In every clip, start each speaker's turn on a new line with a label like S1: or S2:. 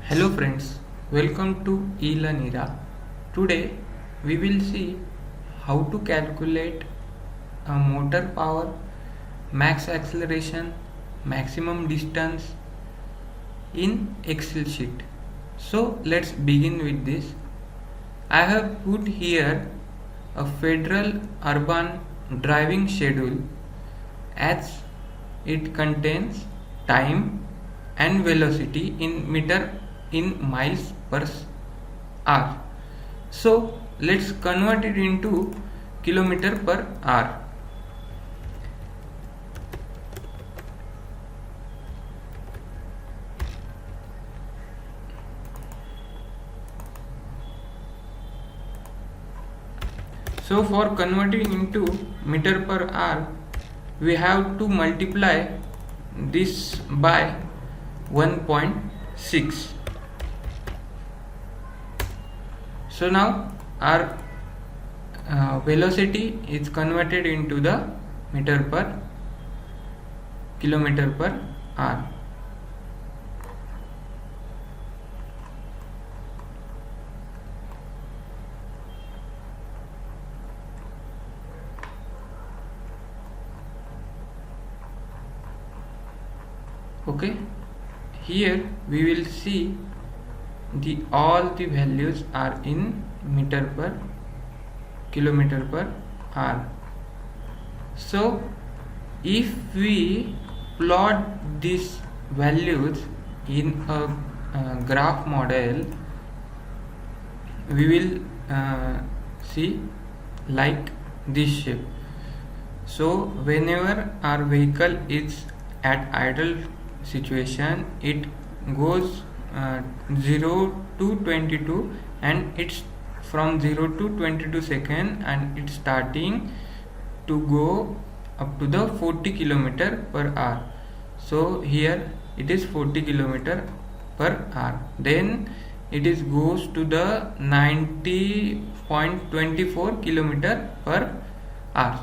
S1: Hello friends, welcome to eLearn era. Today we will see how to calculate a motor power, max acceleration, maximum distance in Excel sheet. So let's begin with this. I have put here a federal urban driving schedule as it contains time and velocity in meter in miles per hour. So let's convert it into kilometer per hour. So for converting into meter per hour, we have to multiply this by 1.6. So now our velocity is converted into the meter per kilometer per hour. Okay, here we will see all the values are in meter per kilometer per hour. So if we plot these values in a graph model, we will see like this shape. So whenever our vehicle is at idle situation, it goes 0 to 22 and it's from 0 to 22 second and it's starting to go up to the 40 kilometer per hour. So here it is 40 kilometer per hour, then it is goes to the 90.24 kilometer per hour.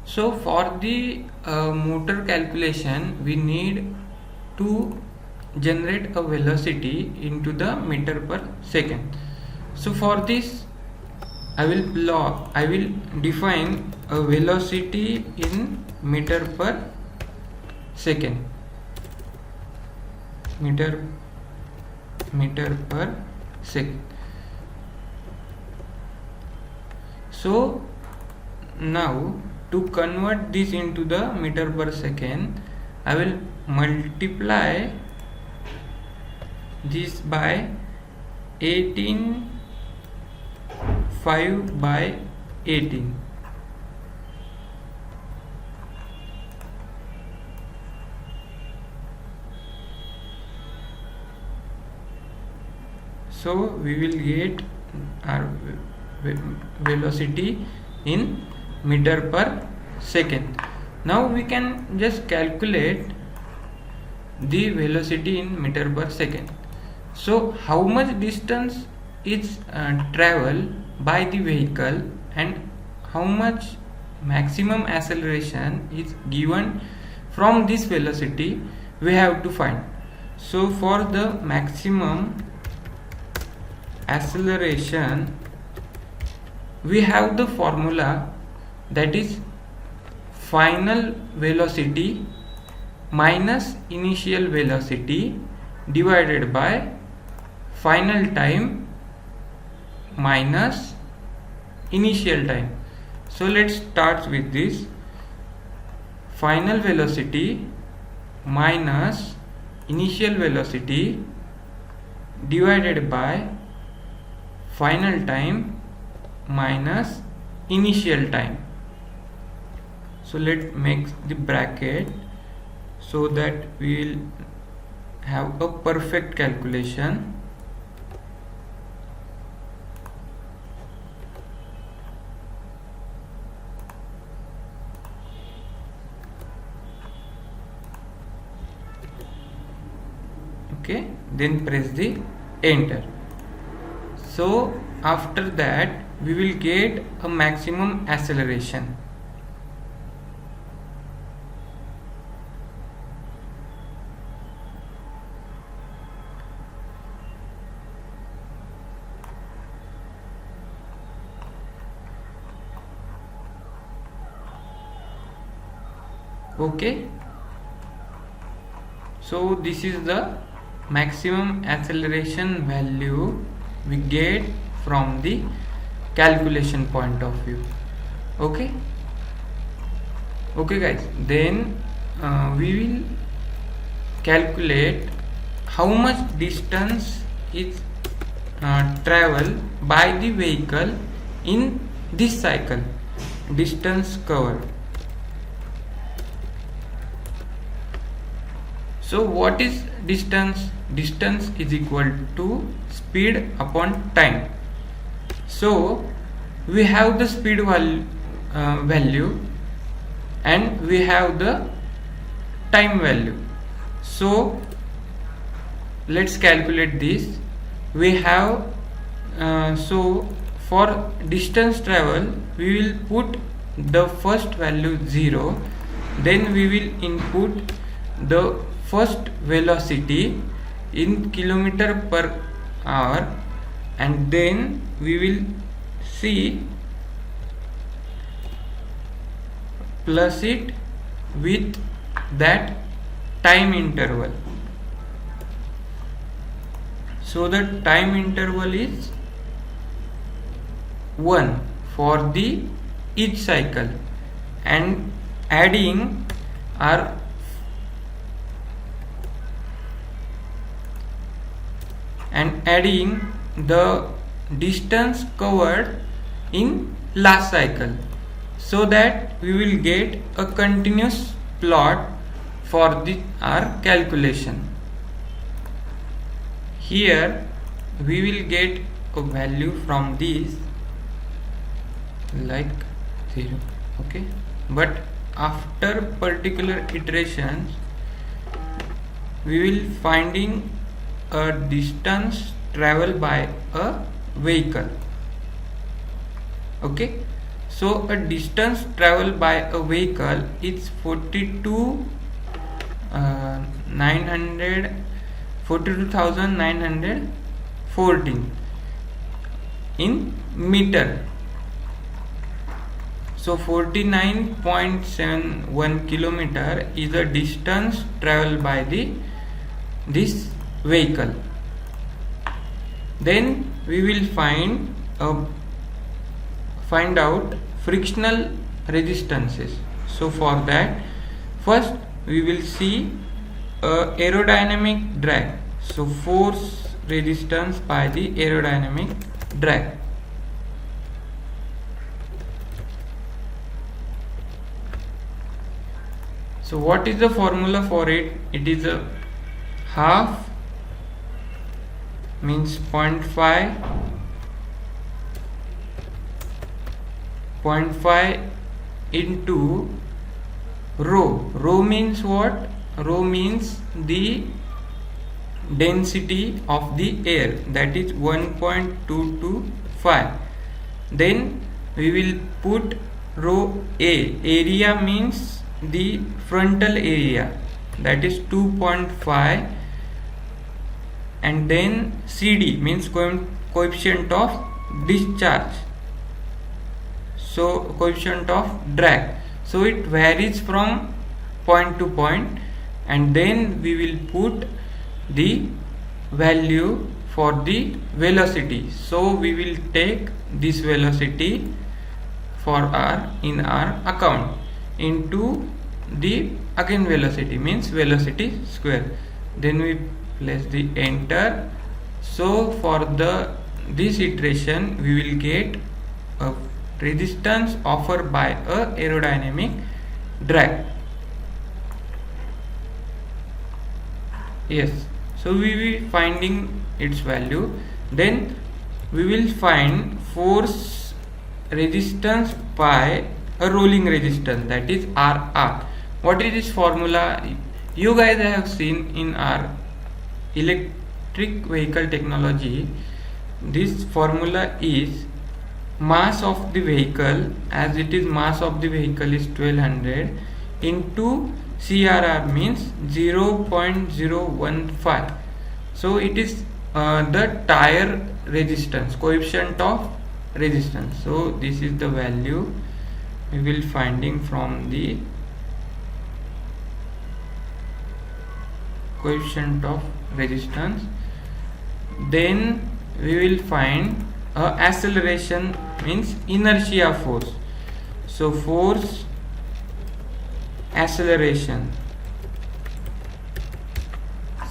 S1: So for the motor calculation, we need to generate a velocity into the meter per second. So for this I will define a velocity in meter per second. Meter per second. So now to convert this into the meter per second, I will multiply this by 18.5 by 18. So we will get our velocity in meter per second. Now we can just calculate the velocity in meter per second. So how much distance is traveled by the vehicle and how much maximum acceleration is given from this velocity we have to find. So for the maximum acceleration, we have the formula, that is final velocity minus initial velocity divided by final time minus initial time. So let's start with this. Final velocity minus initial velocity divided by final time minus initial time. So let's make the bracket so that we will have a perfect calculation. Okay, then press the enter. So after that we will get a maximum acceleration. Okay, so this is the maximum acceleration value we get from the calculation point of view. Okay, guys, then we will calculate how much distance is travel by the vehicle in this cycle, distance covered. So what is distance? Distance is equal to speed upon time. So we have the speed value and we have the time value. So let's calculate this. We have so for distance travel we will put the first value 0, then we will input the first velocity in kilometer per hour, and then we will see plus it with that time interval. So the time interval is 1 for the each cycle, and adding our the distance covered in last cycle, so that we will get a continuous plot for our calculation. Here we will get a value from this like 0. Okay, but after particular iterations we will finding a distance traveled by a vehicle. Okay, so a distance traveled by a vehicle is 42,914 in meter. So 49.71 kilometer is the distance traveled by this vehicle. Then we will find out frictional resistances. So for that, first we will see aerodynamic drag. So force resistance by the aerodynamic drag. So what is the formula for it? It is a half means 0.5 into rho. Rho means what? Rho means the density of the air, that is 1.225. Then we will put rho A. Area means the frontal area, that is 2.5, and then CD means coefficient of discharge, so coefficient of drag. So it varies from point to point, and then we will put the value for the velocity. So we will take this velocity in our account into the again velocity means velocity square. Then we place the enter. So for this iteration we will get a resistance offered by a aerodynamic drag. Yes, so we will finding its value. Then we will find force resistance by a rolling resistance, that is RR. What is this formula? You guys have seen in our electric vehicle technology. This formula is mass of the vehicle, as it is mass of the vehicle is 1200 into CRR means 0.015. So it is the tire resistance, coefficient of resistance. So this is the value we will finding from the coefficient of resistance. Then we will find acceleration, means inertia force. So force acceleration.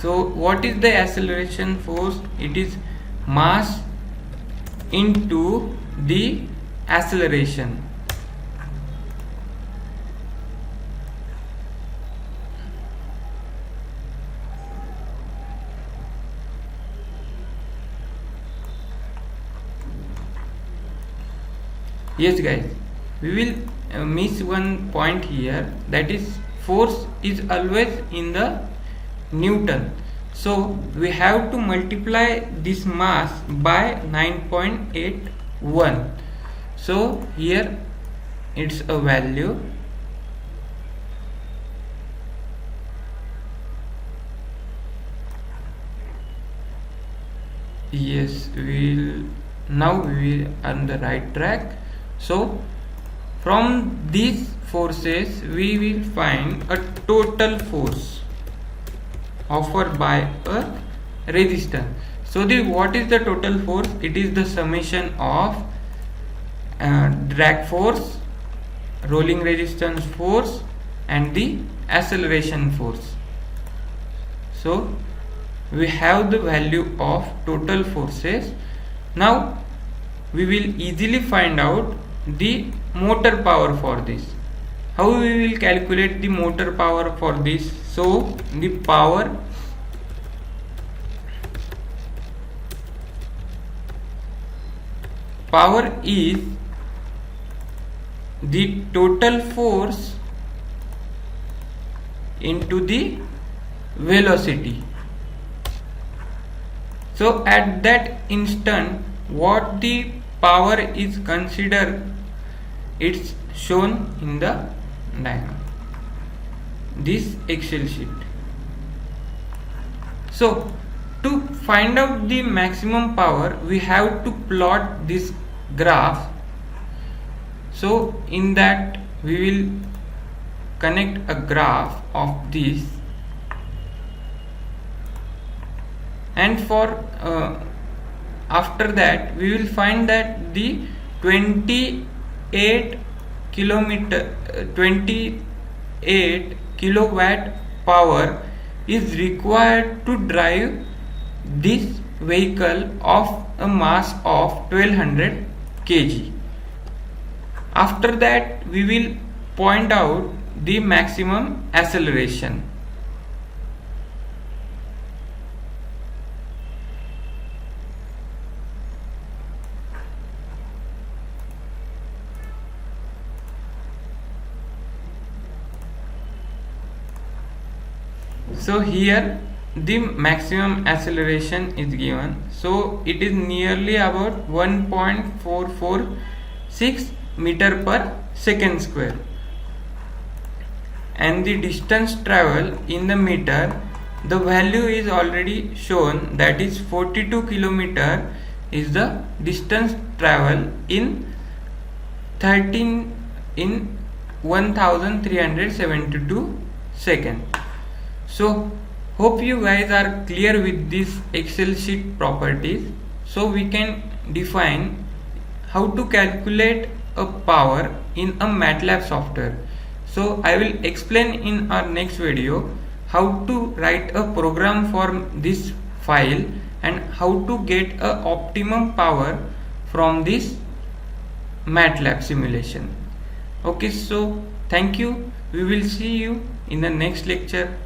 S1: So what is the acceleration force? It is mass into the acceleration. Yes guys, we will miss one point here, that is force is always in the Newton. So we have to multiply this mass by 9.81. So here it's a value. Yes, now we are on the right track. So from these forces we will find a total force offered by a resistance. So what is the total force? It is the summation of drag force, rolling resistance force, and the acceleration force. So we have the value of total forces. Now we will easily find out the motor power for this. How we will calculate the motor power for this? So the power is the total force into the velocity. So at that instant, what the power is considered, it's shown in the diagram, this Excel sheet. So to find out the maximum power, we have to plot this graph. So in that we will connect a graph of this, and for after that we will find that the 28 kilowatt power is required to drive this vehicle of a mass of 1200 kg. After that we will point out the maximum acceleration. So here the maximum acceleration is given. So it is nearly about 1.446 meter per second square, and the distance travel in the meter, the value is already shown, that is 42 kilometer is the distance travel in 1372 seconds. So hope you guys are clear with this Excel sheet properties. So we can define how to calculate a power in a MATLAB software. So I will explain in our next video how to write a program for this file and how to get a optimum power from this MATLAB simulation. Okay, so thank you. We will see you in the next lecture.